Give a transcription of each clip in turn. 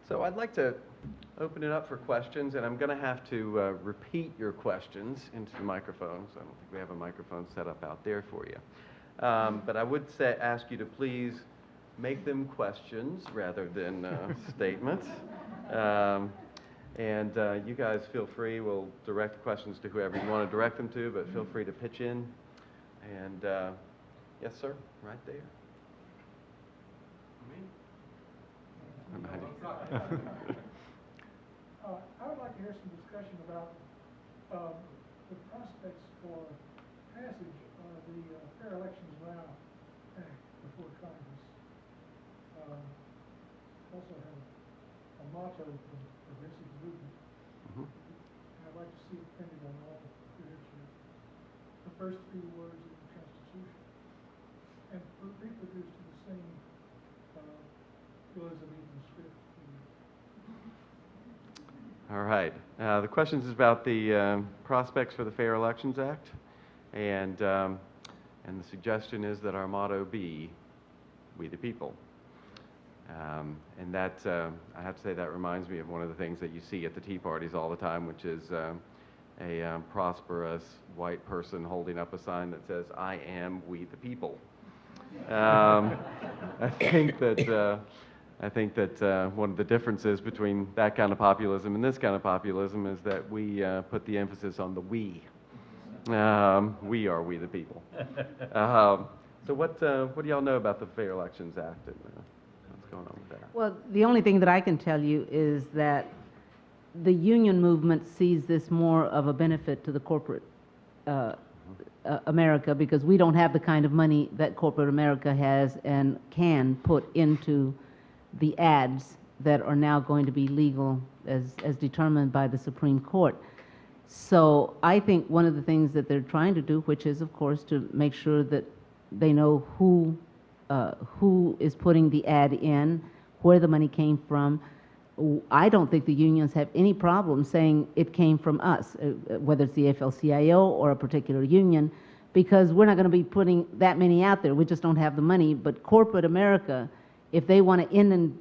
So I'd like to open it up for questions, and I'm going to have to repeat your questions into the microphones. I don't think we have a microphone set up out there for you. But I would ask you to please make them questions rather than statements. You guys feel free. We'll direct questions to whoever you want to direct them to, but feel free to pitch in. And yes, sir, right there. I would like to hear some discussion about the prospects for passage of the Fair Elections Now Act before Congress. Also have a motto for the progressive movement. And I'd like to see it printed on all the literature. The first few words of the Constitution, and reproduced in the same Elizabethan script. All right. The question is about the prospects for the Fair Elections Act, and the suggestion is that our motto be, "We the people." And that, I have to say, that reminds me of one of the things that you see at the tea parties all the time, which is a prosperous white person holding up a sign that says, "I am we the people." I think that one of the differences between that kind of populism and this kind of populism is that we put the emphasis on the we. We are we the people. So what do y'all know about the Fair Elections Act and what's going on with that? Well, the only thing that I can tell you is that the union movement sees this more of a benefit to the corporate America, because we don't have the kind of money that corporate America has and can put into the ads that are now going to be legal as determined by the Supreme Court. So I think one of the things that they're trying to do, which is, of course, to make sure that they know who is putting the ad in, where the money came from. I don't think the unions have any problem saying it came from us, whether it's the AFL-CIO or a particular union, because we're not going to be putting that many out there. We just don't have the money. But corporate America, if they want to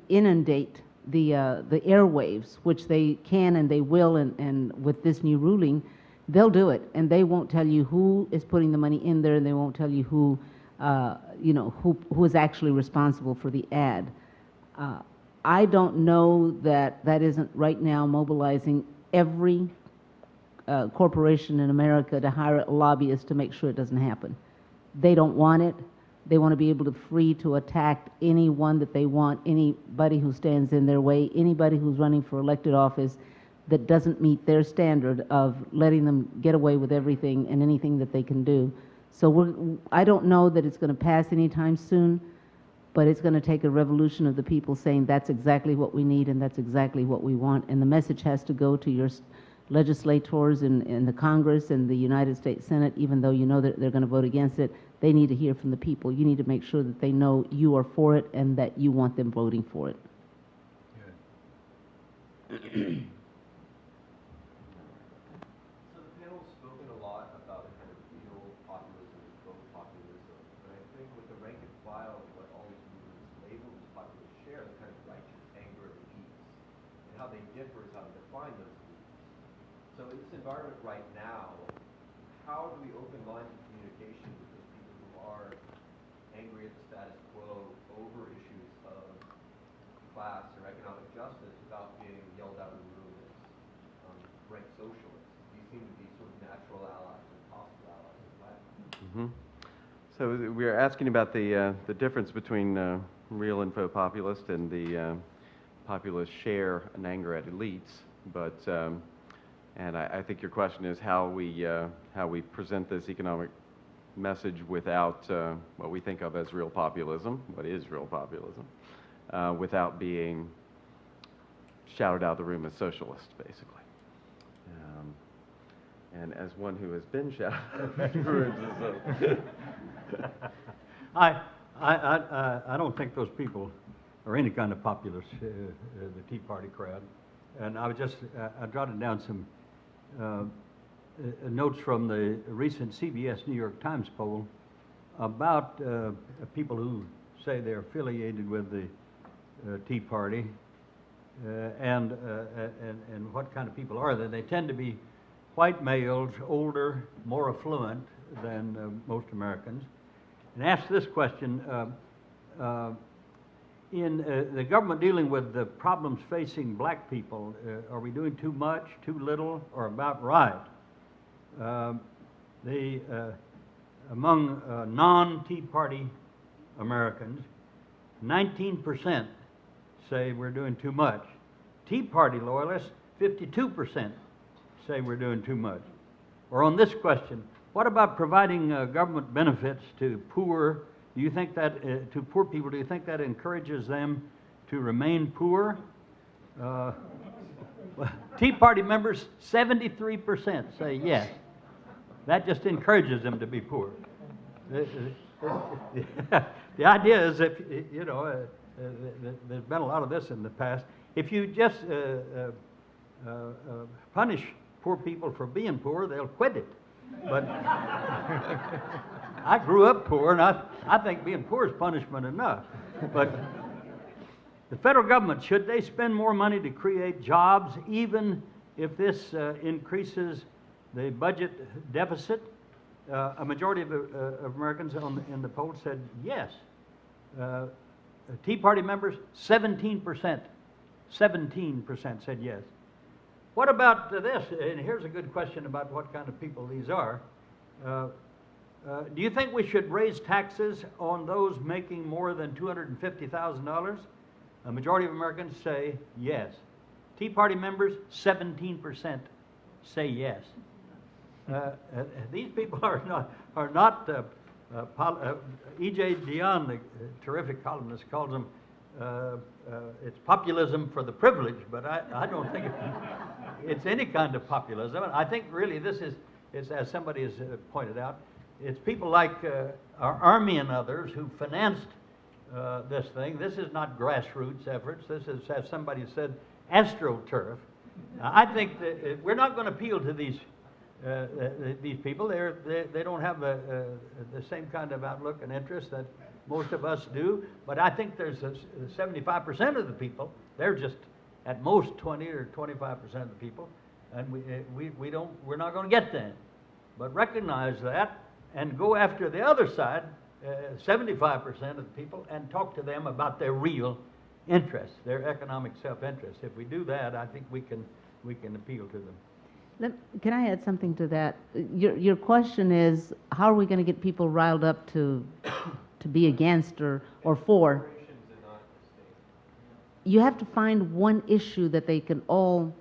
inundate the airwaves, which they can and they will, and with this new ruling, they'll do it. And they won't tell you who is putting the money in there, and they won't tell you who is actually responsible for the ad. I don't know that that isn't right now mobilizing every corporation in America to hire a lobbyist to make sure it doesn't happen. They don't want it. They want to be able to free to attack anyone that they want, anybody who stands in their way, anybody who's running for elected office that doesn't meet their standard of letting them get away with everything and anything that they can do. So I don't know that it's going to pass anytime soon, but it's going to take a revolution of the people saying that's exactly what we need and that's exactly what we want. And the message has to go to your legislators in the Congress and the United States Senate, even though you know that they're going to vote against it. They need to hear from the people. You need to make sure that they know you are for it and that you want them voting for it. Good. So the panel's spoken a lot about kind of real populism and folk populism, but I think with the rank and file of what all these movements label as populist share, the kind of righteous anger of elites, and how they differ is how to define those elites. So in this environment right now, how do we open lines of communication with those people who are angry at the status quo over issues of class or economic justice without being yelled out of the room as rank socialists? These seem to be sort of natural allies and possible allies as well. So we're asking about the difference between real and faux populist and the populist share an anger at elites, but and I think your question is how we present this economic message without what we think of as real populism. What is real populism? Without being shouted out of the room as socialist, basically. And as one who has been shouted out of the room as socialist. I don't think those people are any kind of populist, the Tea Party crowd. And I jotted down some notes from the recent CBS New York Times poll about people who say they're affiliated with the Tea Party. and what kind of people are they? They tend to be white males, older, more affluent than most Americans. And ask this question, in the government dealing with the problems facing black people, are we doing too much, too little, or about right? Among non-Tea Party Americans, 19% say we're doing too much. Tea Party loyalists, 52% say we're doing too much. Or on this question, what about providing government benefits to poor? Do you think that to poor people? Do you think that encourages them to remain poor? Tea Party members, 73% say yes. That just encourages them to be poor. The idea is, if you know, there's been a lot of this in the past. If you just punish poor people for being poor, they'll quit it. But I grew up poor, and I think being poor is punishment enough. But the federal government, should they spend more money to create jobs, even if this increases the budget deficit? A majority of Americans in the poll said yes. Tea Party members, 17%. 17% said yes. What about this? And here's a good question about what kind of people these are. Do you think we should raise taxes on those making more than $250,000? A majority of Americans say yes. Tea Party members, 17% say yes. These people are not E.J. Dionne, the terrific columnist, calls them it's populism for the privileged, but I don't think it's any kind of populism. I think really this is as somebody has pointed out, it's people like our Army and others who financed this thing. This is not grassroots efforts. This is, as somebody said, astroturf. I think that we're not going to appeal to these people. They don't have the same kind of outlook and interest that most of us do. But I think there's 75% of the people. They're just at most 20 or 25% of the people, and we're not going to get them. But recognize that and go after the other side, 75% of the people, and talk to them about their real interests, their economic self-interest. If we do that, I think we can appeal to them. Can I add something to that? Your question is, how are we going to get people riled up to be against or for? You have to find one issue that they can all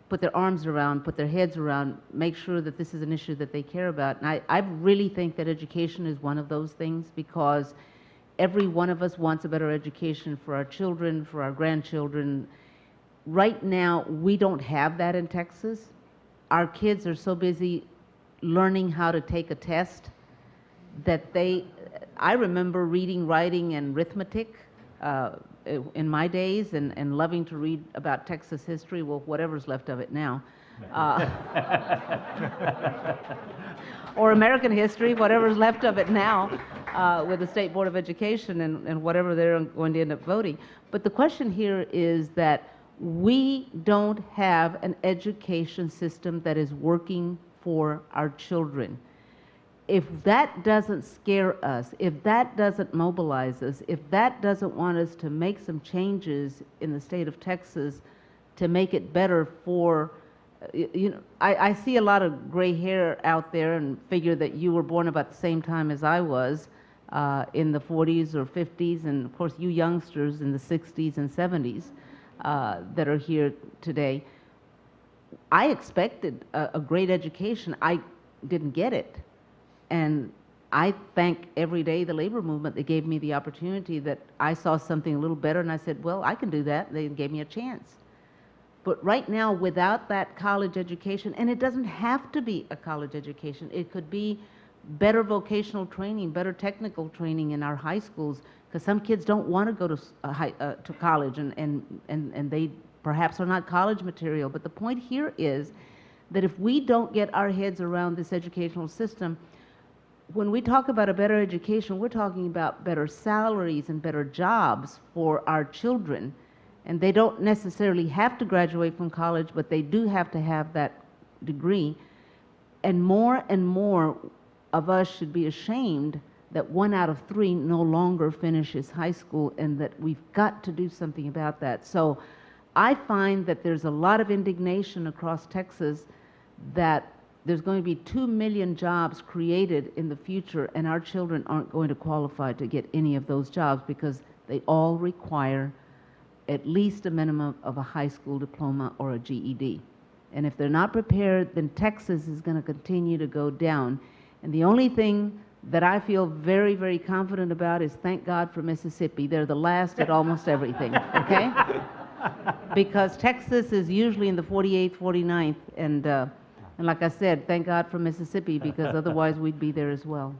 put their arms around, put their heads around, make sure that this is an issue that they care about. And I really think that education is one of those things, because every one of us wants a better education for our children, for our grandchildren. Right now, we don't have that in Texas. Our kids are so busy learning how to take a test that I remember reading, writing, and arithmetic in my days, and loving to read about Texas history, well, whatever's left of it now. Or American history, whatever's left of it now, with the State Board of Education and whatever they're going to end up voting. But the question here is that we don't have an education system that is working for our children. If that doesn't scare us, if that doesn't mobilize us, if that doesn't want us to make some changes in the state of Texas to make it better for, you know, I see a lot of gray hair out there, and figure that you were born about the same time as I was, in the 40s or 50s, and of course you youngsters in the 60s and 70s that are here today. I expected a great education. I didn't get it. And I thank every day the labor movement that gave me the opportunity, that I saw something a little better and I said, well, I can do that. They gave me a chance. But right now, without that college education, and it doesn't have to be a college education, it could be better vocational training, better technical training in our high schools, because some kids don't want to go to college, and they perhaps are not college material. But the point here is that if we don't get our heads around this educational system, when we talk about a better education, we're talking about better salaries and better jobs for our children. and they don't necessarily have to graduate from college, but they do have to have that degree. And more of us should be ashamed that 1 out of 3 no longer finishes high school, and that we've got to do something about that. So I find that there's a lot of indignation across Texas that there's going to be 2 million jobs created in the future, and our children aren't going to qualify to get any of those jobs because they all require at least a minimum of a high school diploma or a GED. And if they're not prepared, then Texas is going to continue to go down. And the only thing that I feel very, very confident about is, thank God for Mississippi. They're the last at almost everything, okay? Because Texas is usually in the 48th, 49th, and like I said, thank God for Mississippi, because otherwise we'd be there as well.